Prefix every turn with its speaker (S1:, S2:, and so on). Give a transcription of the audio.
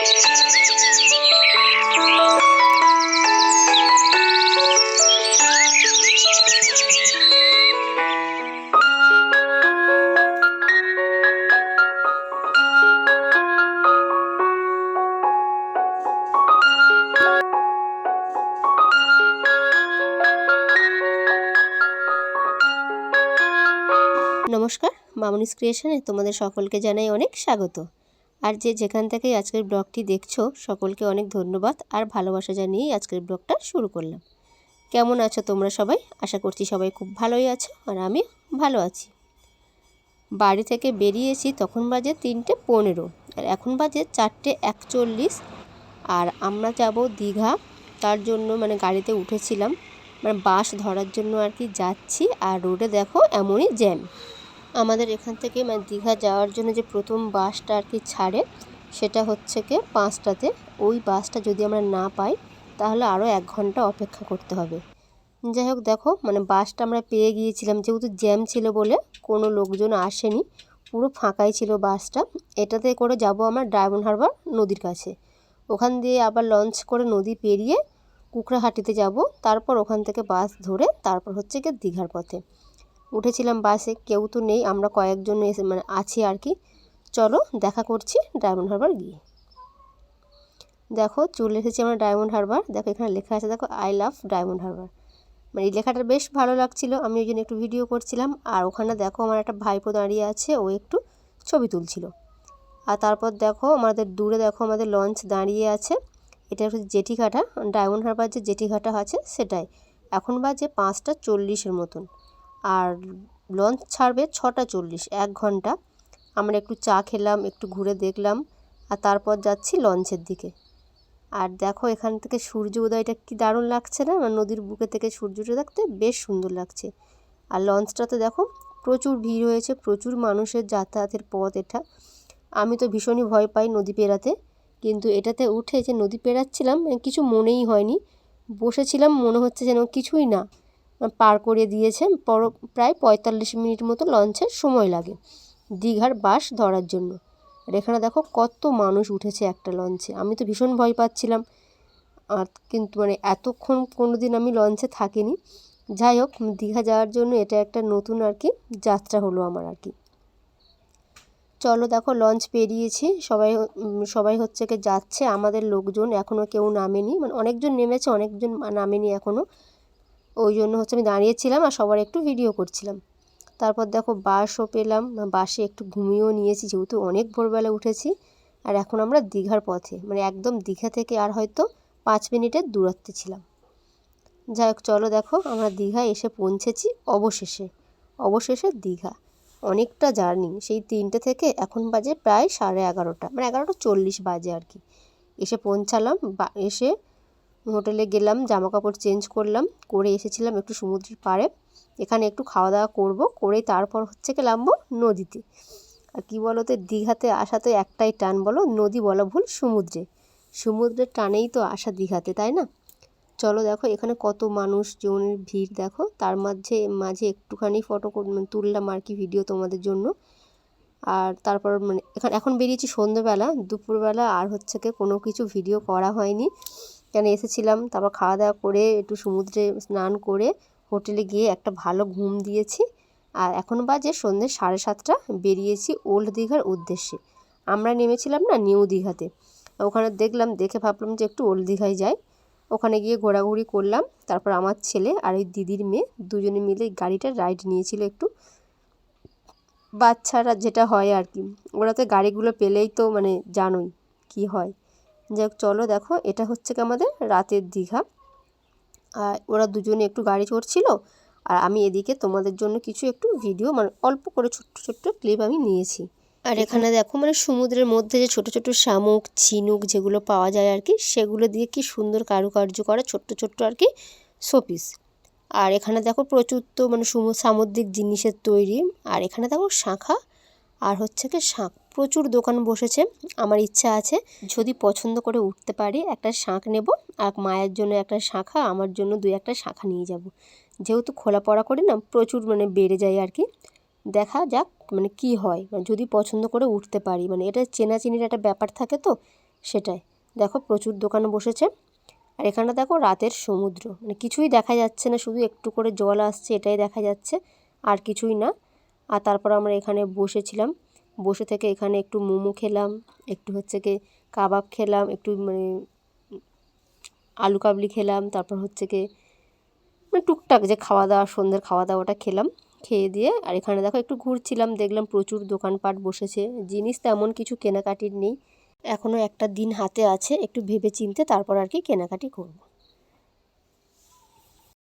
S1: নমস্কার, মামনিস ক্রিয়েশনে তোমাদের সকলকে জানাই অনেক স্বাগত। আর যে যেখান থেকে আজকের ব্লগটি দেখছো সকলকে অনেক ধন্যবাদ আর ভালোবাসা জানিয়েই আজকের ব্লগটা শুরু করলাম। কেমন আছো তোমরা সবাই? আশা করছি সবাই খুব ভালোই আছো আর আমি ভালো আছি। বাড়ি থেকে বেরিয়েছি তখন বাজে 3:15 আর এখন বাজে 4:41 আর আমরা যাব দীঘা। তার জন্য গাড়িতে উঠেছিলাম, বাস ধরার জন্য আর কি যাচ্ছি। আর রোডে দেখো এমনই জ্যাম। আমাদের এখান থেকে দীঘা যাওয়ার জন্য যে প্রথম বাসটা আর কি ছাড়ে সেটা হচ্ছে কি 5টাতে। ওই বাসটা যদি আমরা না পাই তাহলে আরও 1 ঘন্টা অপেক্ষা করতে হবে। যাই হোক দেখো বাসটা আমরা পেয়ে গিয়েছিলাম, যেহেতু জ্যাম ছিল বলে কোনো লোকজন আসেনি, পুরো ফাঁকাই ছিল বাসটা। এটাতে করে যাব আমরা ডায়মন্ড হারবার নদীর কাছে, ওখান দিয়ে আবার লঞ্চ করে নদী পেরিয়ে কুকড়াহাটিতে যাব, তারপর ওখান থেকে বাস ধরে তারপর হচ্ছে কি দীঘার পথে। উঠেছিলাম বাসে, কেউ তো নেই, আমরা কয়েকজন এসে আছি আর কি। চলো দেখা করছি ডায়মন্ড হারবার গিয়ে। দেখো চলে এসেছি আমরা ডায়মন্ড হারবার। দেখো এখানে লেখা আছে, দেখো আই লাভ ডায়মন্ড হারবার। এই লেখাটা বেশ ভালো লাগছিল, আমি ওই জন্য একটু ভিডিও করছিলাম। আর ওখানে দেখো আমার একটা ভাইপো দাঁড়িয়ে আছে, ও একটু ছবি তুলছিল। আর তারপর দেখো আমাদের দূরে দেখো আমাদের লঞ্চ দাঁড়িয়ে আছে। এটা হচ্ছে জেটিঘাটা, ডায়মন্ড হারবার যে জেটিঘাটা আছে সেটাই। এখন বাজে 5:40 মতন আর লঞ্চ ছাড়বে 6:40, 1 ঘন্টা। আমরা একটু চা খেলাম, একটু ঘুরে দেখলাম আর তারপর যাচ্ছি লঞ্চের দিকে। আর দেখো এখান থেকে সূর্য উদয়টা কি দারুণ লাগছে না? নদীর বুকে থেকে সূর্যটা দেখতে বেশ সুন্দর লাগছে। আর লঞ্চটাতে দেখো প্রচুর ভিড় হয়েছে, প্রচুর মানুষের যাতায়াতের পথ এটা। আমি তো ভীষণই ভয় পাই নদী পেরাতে, কিন্তু এটাতে উঠে যে নদী পেরাচ্ছিলাম কিছু মনেই হয়নি। বসেছিলাম, মনে হচ্ছে যেন কিছুই না, পার করে দিয়েছে। প্রায় 45 মিনিট মতো লঞ্চের সময় লাগে দীঘার বাস ধরার জন্য। আর এখানে দেখো কত মানুষ উঠেছে একটা লঞ্চে। আমি তো ভীষণ ভয় পাচ্ছিলাম, আর কিন্তু এতক্ষণ কোনো দিন আমি লঞ্চে থাকিনি। যাই হোক দীঘা যাওয়ার জন্য এটা একটা নতুন আর কি যাত্রা হলো আমার আর কি। চলো দেখো লঞ্চ পেরিয়েছি, সবাই হচ্ছে কি যাচ্ছে। আমাদের লোকজন এখনও কেউ নামেনি, অনেকজন নেমেছে, অনেকজন নামেনি এখনও। ওই জন্য হচ্ছে আমি দাঁড়িয়েছিলাম আর সবার একটু ভিডিও করছিলাম। তারপর দেখো বাসও পেলাম, বাসে একটু ঘুমিয়েও নিয়েছি যেহেতু অনেক ভোরবেলা উঠেছি। আর এখন আমরা দীঘার পথে, একদম দীঘা থেকে আর হয়তো 5 মিনিটের দূরত্বে ছিলাম। যাই হোক চলো দেখো আমরা দীঘায় এসে পৌঁছেছি অবশেষে দীঘা। অনেকটা জার্নি, সেই 3টে থেকে এখন বাজে প্রায় 11:30, 11:40 বাজে আর কি। এসে পৌঁছালাম, এসে হোটেলে গেলাম, জামা কাপড় চেঞ্জ করলাম, করে এসেছিলাম একটু সমুদ্রের পাড়ে। এখানে একটু খাওয়া দাওয়া করবো, করে তারপর হচ্ছে কি নামবো নদীতে। আর কি বলো তো, দীঘাতে আসা তো একটাই টান, বলো নদী বলা ভুল, সমুদ্রের টানেই তো আসা দীঘাতে, তাই না? চলো দেখো এখানে কত মানুষজনের ভিড় দেখো, তার মাঝে একটুখানি ফটো তুললাম আর কি ভিডিও তোমাদের জন্য। আর তারপর এখন বেরিয়েছি সন্ধ্যেবেলা, দুপুরবেলা আর হচ্ছে কি কোনো কিছু ভিডিও করা হয়নি, কেন এসেছিলাম। তারপর খাওয়া দাওয়া করে একটু সমুদ্রে স্নান করে হোটেলে গিয়ে একটা ভালো ঘুম দিয়েছি। আর এখন বাজে সন্ধ্যে 7:30, বেরিয়েছি ওল্ড দীঘার উদ্দেশ্যে। আমরা নেমেছিলাম না নিউ দীঘাতে, ওখানে দেখে ভাবলাম যে একটু ওল্ড দীঘায় যাই। ওখানে গিয়ে ঘোরাঘুরি করলাম। তারপর আমার ছেলে আর ওই দিদির মেয়ে দুজনে মিলে গাড়িটা রাইড নিয়েছিল একটু। বাচ্চারা যেটা হয় আর কি, ওরা তো গাড়িগুলো পেলেই তো জানোই কি হয়। যাই হোক চলো দেখো এটা হচ্ছে কি আমাদের রাতের দীঘা। আর ওরা দুজনে একটু গাড়ি চড়ছিল আর আমি এদিকে তোমাদের জন্য কিছু একটু ভিডিও অল্প করে ছোট্ট ক্লিপ আমি নিয়েছি। আর এখানে দেখো সমুদ্রের মধ্যে যে ছোট শামুক ঝিনুক যেগুলো পাওয়া যায় আর কি, সেগুলো দিয়ে কি সুন্দর কারুকার্য করা ছোট্ট আর কি শোপিস। আর এখানে দেখো প্রচুর তো সামুদ্রিক জিনিসের তৈরি। আর এখানে দেখো শাঁখা আর হচ্ছে কি শাঁখ, প্রচুর দোকান বসেছে। আমার ইচ্ছা আছে যদি পছন্দ করে উঠতে পারি একটা শাঁখ নেব, আর মায়ের জন্য একটা শাঁখা, আমার জন্য 2-1টা শাঁখা নিয়ে যাব। যেহেতু খোলা পড়া করি না, প্রচুর বেড়ে যায় আর কি। দেখা যাক কি হয়, যদি পছন্দ করে উঠতে পারি। এটা চেনাচিনির একটা ব্যাপার থাকে তো, সেটাই। দেখো প্রচুর দোকান বসেছে। আর এখানটা দেখো রাতের সমুদ্র, মানে কিছুই দেখা যাচ্ছে না, শুধু একটু করে জল আসছে এটাই দেখা যাচ্ছে, আর কিছুই না। আর তারপর আমরা এখানে বসেছিলাম, বসে থেকে এখানে একটু মোমো খেলাম, একটু হচ্ছে কি কাবাব খেলাম, একটু মানে আলু কাবলি খেলাম, তারপর হচ্ছে কি মানে টুকটাক যে খাওয়া দাওয়া, সন্ধ্যের খাওয়া দাওয়াটা খেলাম। খেয়ে দিয়ে আর এখানে দেখো একটু ঘুরছিলাম, দেখলাম প্রচুর দোকানপাট বসেছে, জিনিস তেমন কিছু কেনাকাটির নেই। এখনও একটা দিন হাতে আছে, একটু ভেবে চিন্তে তারপর আর কি কেনাকাটি করব।